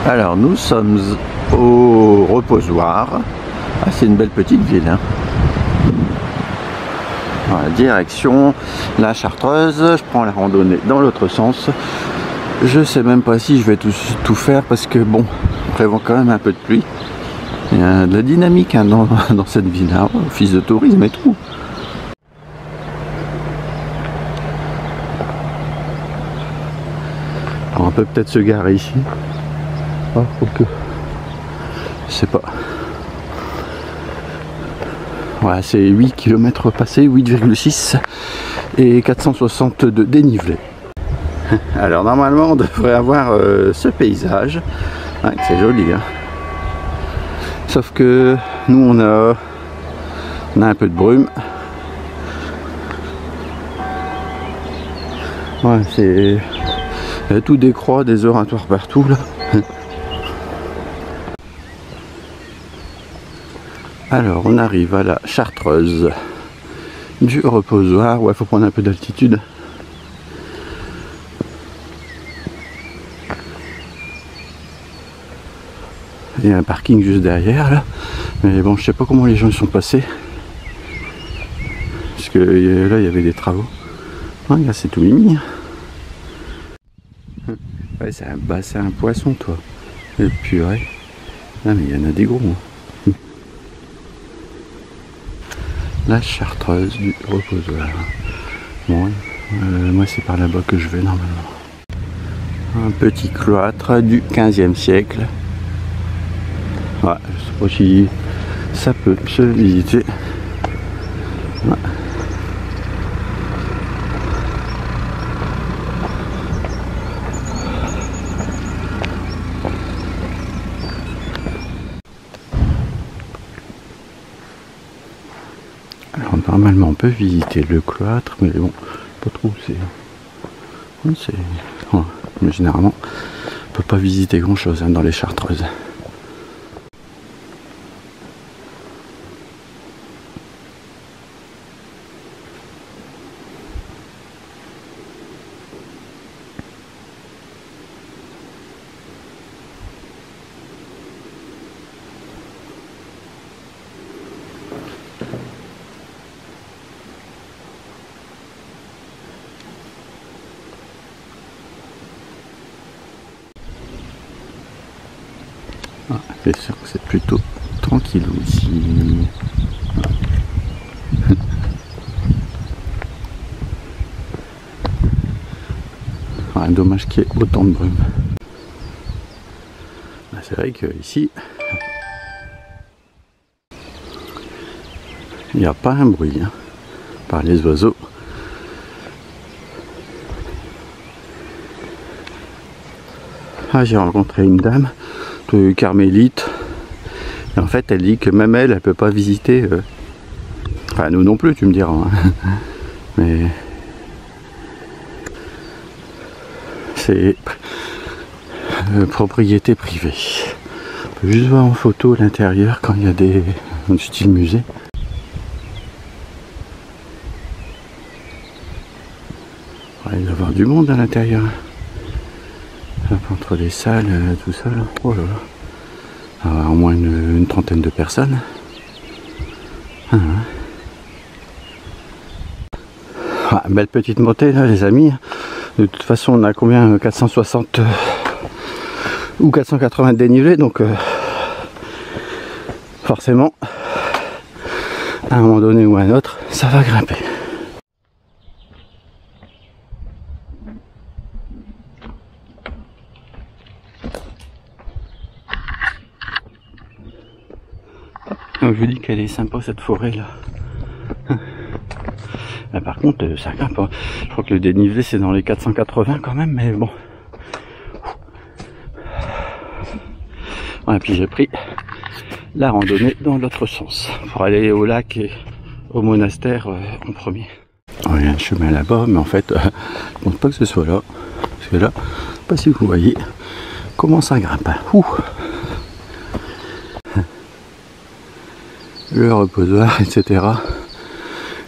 Alors nous sommes au Reposoir. Ah, c'est une belle petite ville, hein. Voilà, direction la Chartreuse. Je prends la randonnée dans l'autre sens. Je sais même pas si je vais tout faire parce que bon, on prévoit quand même un peu de pluie. Il y a de la dynamique, hein, dans cette ville-là, office de tourisme et tout. Alors, on peut peut-être se garer ici. Oh, ok. Je sais pas. Voilà, c'est 8 km passés, 8,6 et 460 de dénivelé. Alors normalement on devrait avoir ce paysage. Ouais, c'est joli, hein. Sauf que nous on a un peu de brume. Ouais, c'est tout décroît, des oratoires partout là. Alors on arrive à la Chartreuse du Reposoir. Ouais, faut prendre un peu d'altitude. Il y a un parking juste derrière là. Mais bon, je sais pas comment les gens sont passés. Parce que là il y avait des travaux. Ah, là c'est tout mimi. Ouais, c'est un poisson toi. Et puis ouais. Ah mais il y en a des gros. Hein. La Chartreuse du Reposoir. Bon, moi c'est par là-bas que je vais normalement. Un petit cloître du 15e siècle. Ouais, je sais pas si ça peut se visiter. Ouais. Alors normalement on peut visiter le cloître, mais bon, pas trop, c'est... Ouais, mais généralement on peut pas visiter grand chose, hein, dans les Chartreuses. Ah, c'est sûr que c'est plutôt tranquille ici. Ah, dommage qu'il y ait autant de brume. Ah, c'est vrai que ici il n'y a pas un bruit, hein, par les oiseaux. Ah, j'ai rencontré une dame de carmélite. Et en fait, elle dit que même elle peut pas visiter. Enfin, nous non plus, tu me diras. Hein. Mais c'est propriété privée. On peut juste voir en photo l'intérieur quand il y a des style musée. Ouais, il va y avoir du monde à l'intérieur. Entre les salles, tout ça là. Oh là là. Alors, au moins une trentaine de personnes. Ah, ah, belle petite montée là les amis. De toute façon on a combien, 460 ou 480 de dénivelé, donc forcément à un moment donné ou à un autre ça va grimper. Je vous dis qu'elle est sympa cette forêt là. Là, par contre ça grimpe, hein. Je crois que le dénivelé c'est dans les 480 quand même, mais bon. Ouais, puis j'ai pris la randonnée dans l'autre sens pour aller au lac et au monastère en premier. Oh, il y a un chemin là-bas, mais en fait je pense pas que ce soit là, parce que là, je sais pas si vous voyez comment ça grimpe. Ouh. Le Reposoir, etc.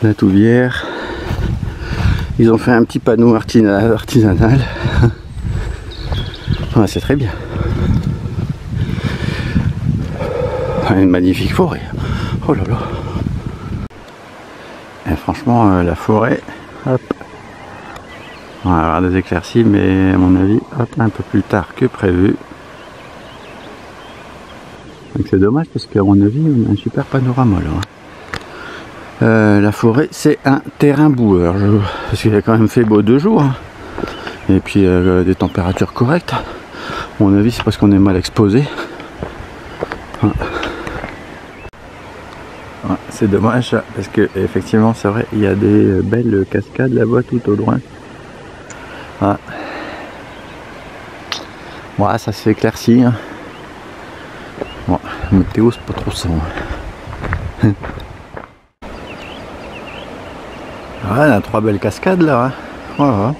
La Touvière. Ils ont fait un petit panneau artisanal. Ouais, c'est très bien. une magnifique forêt. Oh là là. Et franchement, la forêt, hop. On va avoir des éclaircies, mais à mon avis, hop, un peu plus tard que prévu. Donc c'est dommage parce qu'à mon avis, on a un super panorama là. La forêt, c'est un terrain boueur, parce qu'il a quand même fait beau 2 jours. Hein. Et puis des températures correctes. À mon avis, c'est parce qu'on est mal exposé. Ouais. Ouais, c'est dommage parce que effectivement, c'est vrai, il y a des belles cascades là-bas tout au loin. Ouais. Ouais, ça se fait éclairci. Hein. Bon, météo, c'est pas trop ça. Hein. Ouais, on a 3 belles cascades là. Hein. Ouais,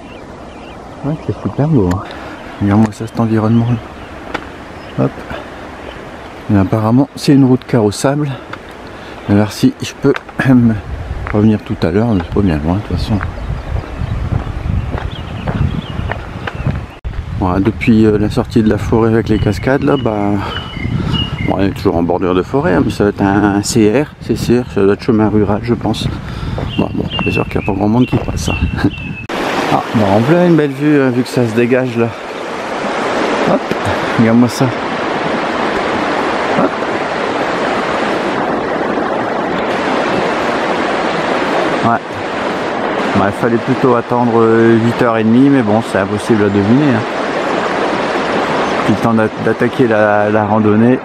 ouais, c'est super beau. Hein. Regarde-moi ça, cet environnement. Hop. Et apparemment, c'est une route carrossable. Alors si je peux revenir tout à l'heure, c'est pas bien loin de toute façon. Voilà, depuis la sortie de la forêt avec les cascades, là, bah, bon, on est toujours en bordure de forêt, hein, mais ça va être un CR, ça doit être chemin rural, je pense. Bon, c'est sûr qu'il n'y a pas grand monde qui passe. Hein. Ah, bon, en plein une belle vue, vu que ça se dégage là. Hop, regarde-moi ça. Hop. Ouais. Bah, il fallait plutôt attendre 8h30, mais bon, c'est impossible à deviner. Hein. Puis le temps d'attaquer la randonnée,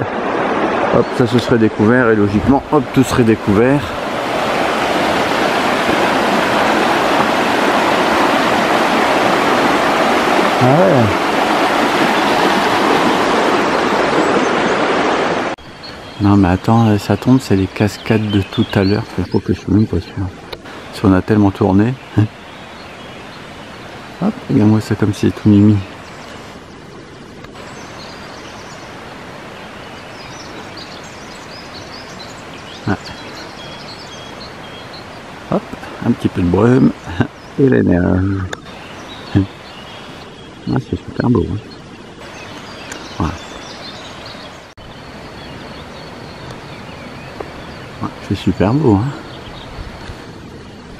hop, ça se serait découvert et logiquement, hop, tout serait découvert. Ah ouais. Non mais attends, ça tombe, c'est les cascades de tout à l'heure, faut que je suis même pas sûr. Si on a tellement tourné. Hop, regarde-moi ça comme c'est tout mimi. Ah. Hop, un petit peu de brume et les nerfs. Ah, c'est super beau. Hein. Voilà. Ouais, c'est super beau. Hein.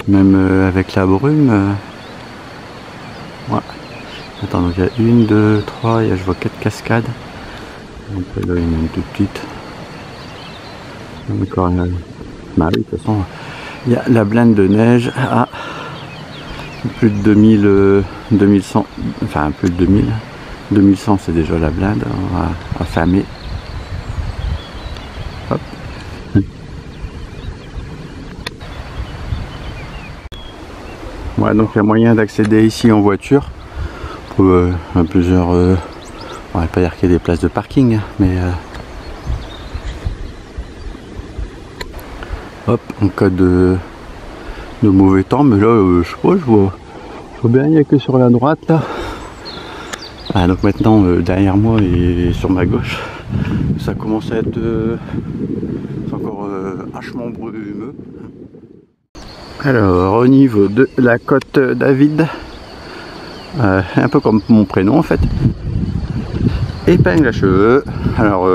Même avec la brume. Ouais. Attends, donc il y a 1, 2, 3, je vois 4 cascades. Donc là, il y en a une toute petite. Encore une. Bah oui, de toute façon, il y a la blinde de neige à plus de 2100, enfin plus de 2000. 2100, c'est déjà la blinde, on va affamer. Hop. Ouais, donc il y a moyen d'accéder ici en voiture pour plusieurs. On va pas dire qu'il y a des places de parking, mais hop, en cas de mauvais temps, mais là, je sais pas, je vois bien, il n'y a que sur la droite là. Ah, donc maintenant, derrière moi et sur ma gauche, ça commence à être encore hachement brumeux. Alors, au niveau de la côte David, un peu comme mon prénom en fait, épingle à cheveux. Alors,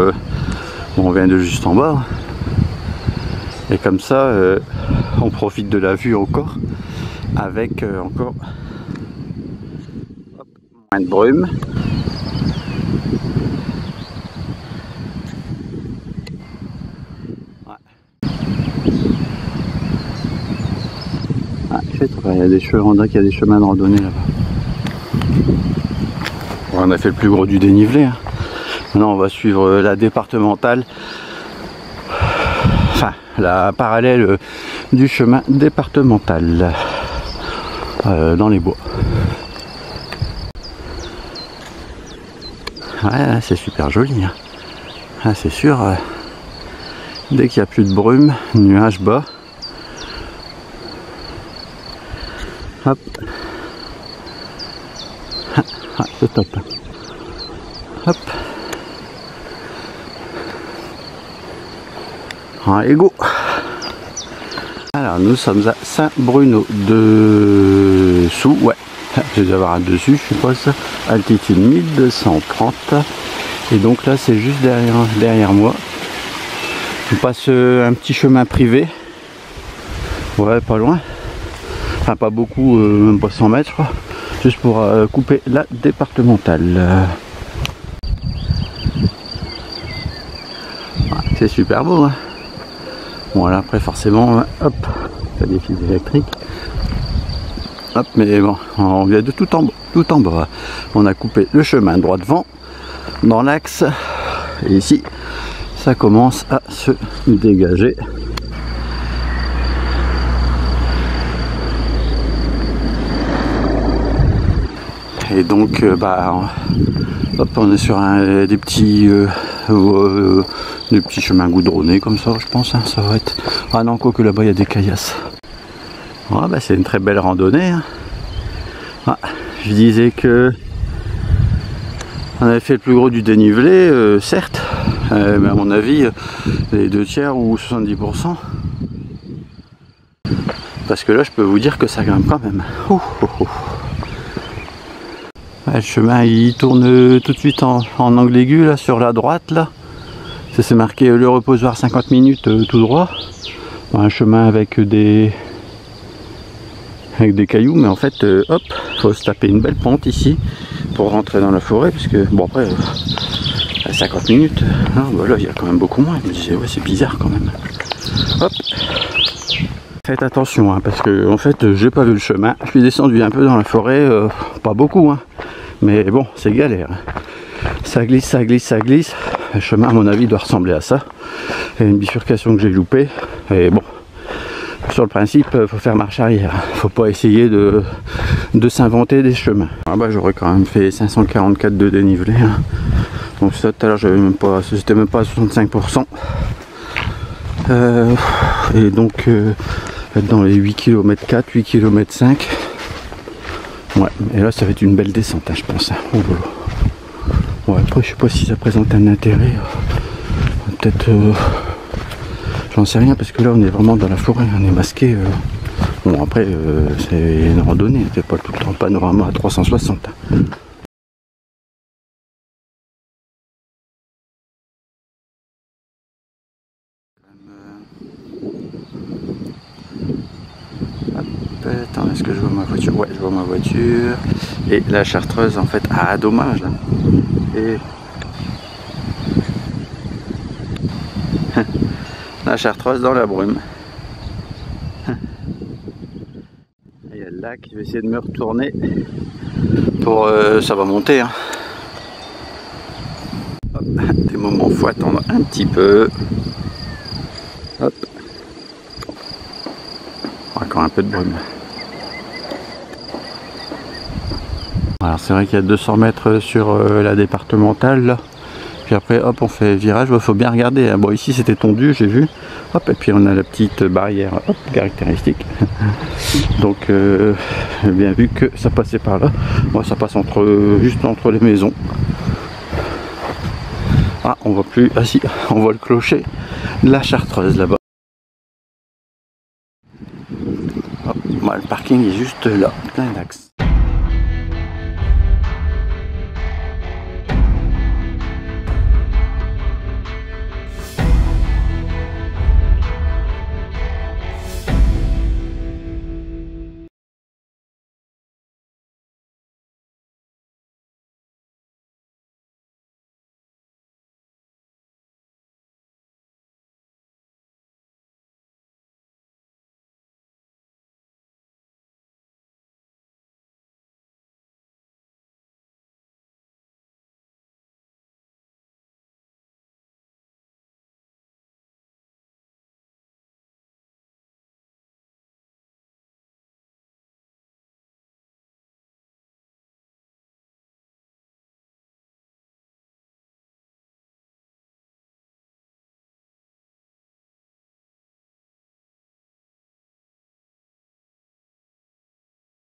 bon, on vient de juste en bas, et comme ça, on profite de la vue encore, avec encore hop, moins de brume. Il y a des chemins, on dirait qu'il y a des chemins de randonnée là-bas. On a fait le plus gros du dénivelé. Hein. Maintenant on va suivre la départementale, enfin la parallèle du chemin départemental dans les bois. Ouais, c'est super joli. Hein. Ah, c'est sûr, dès qu'il n'y a plus de brume, nuages bas. Hop. Ah, c'est top. Hop. Allez, go. Alors, nous sommes à Saint-Bruno-Dessous. Ouais, je vais avoir un dessus, je suppose. Altitude 1230. Et donc là, c'est juste derrière moi. On passe un petit chemin privé. Ouais, pas loin. Enfin, pas beaucoup, même pas 100 mètres, je crois. Juste pour couper la départementale. C'est super beau, hein. Bon, là, après, forcément, hop, t'as des fils électriques. Hop, mais bon, on vient de tout en bas. On a coupé le chemin droit devant, dans l'axe. Et ici, ça commence à se dégager. Et donc, hop, on est sur des petits chemins goudronnés comme ça, je pense. Hein, ça va être. Ah non, quoique là-bas il y a des caillasses. Ah, bah, c'est une très belle randonnée. Hein. Ah, je disais que on avait fait le plus gros du dénivelé, certes, mais à mon avis, les 2/3 ou 70%. Parce que là, je peux vous dire que ça grimpe quand même. Ouais, le chemin il tourne tout de suite en angle aigu là sur la droite là. Ça c'est marqué le reposoir 50 minutes tout droit. Un chemin avec des cailloux, mais en fait hop, faut se taper une belle pente ici pour rentrer dans la forêt, parce que bon après à 50 minutes, hein, bah là il y a quand même beaucoup moins. Je me disais ouais c'est bizarre quand même. Hop. Faites attention hein, parce que en fait j'ai pas vu le chemin. Je suis descendu un peu dans la forêt, pas beaucoup hein. Mais bon, c'est galère. Ça glisse, ça glisse, ça glisse. Le chemin, à mon avis, doit ressembler à ça. Il y a une bifurcation que j'ai loupée. Et bon, sur le principe, il faut faire marche arrière. Il ne faut pas essayer de s'inventer des chemins. Ah bah, j'aurais quand même fait 544 de dénivelé. Hein. Donc ça, tout à l'heure, c'était même pas à 65%. Et donc, être dans les 8 km 4, 8 km 5. Ouais, et là ça va être une belle descente, hein, je pense. Hein. Oh, ouais, après je sais pas si ça présente un intérêt. Peut-être, j'en sais rien parce que là on est vraiment dans la forêt, on est masqué. Bon après c'est une randonnée, c'est pas tout le temps panorama à 360. Hein. Attends, est-ce que je vois ma voiture? Ouais, je vois ma voiture. Et la Chartreuse, en fait, ah, dommage. Là. Et la Chartreuse dans la brume. Il y a le lac, je vais essayer de me retourner. Pour, ça va monter. Hein. Hop, des moments, il faut attendre un petit peu. Hop. Encore un peu de brume. Alors c'est vrai qu'il y a 200 mètres sur la départementale là. Puis après hop on fait virage, il faut bien regarder. Hein. Bon ici c'était tondu, j'ai vu. Hop et puis on a la petite barrière hop, caractéristique. Donc j'ai bien vu que ça passait par là. Moi ça passe juste entre les maisons. Ah on voit plus. Ah si, on voit le clocher de la Chartreuse là-bas. Hop, bah, le parking est juste là, plein d'axes.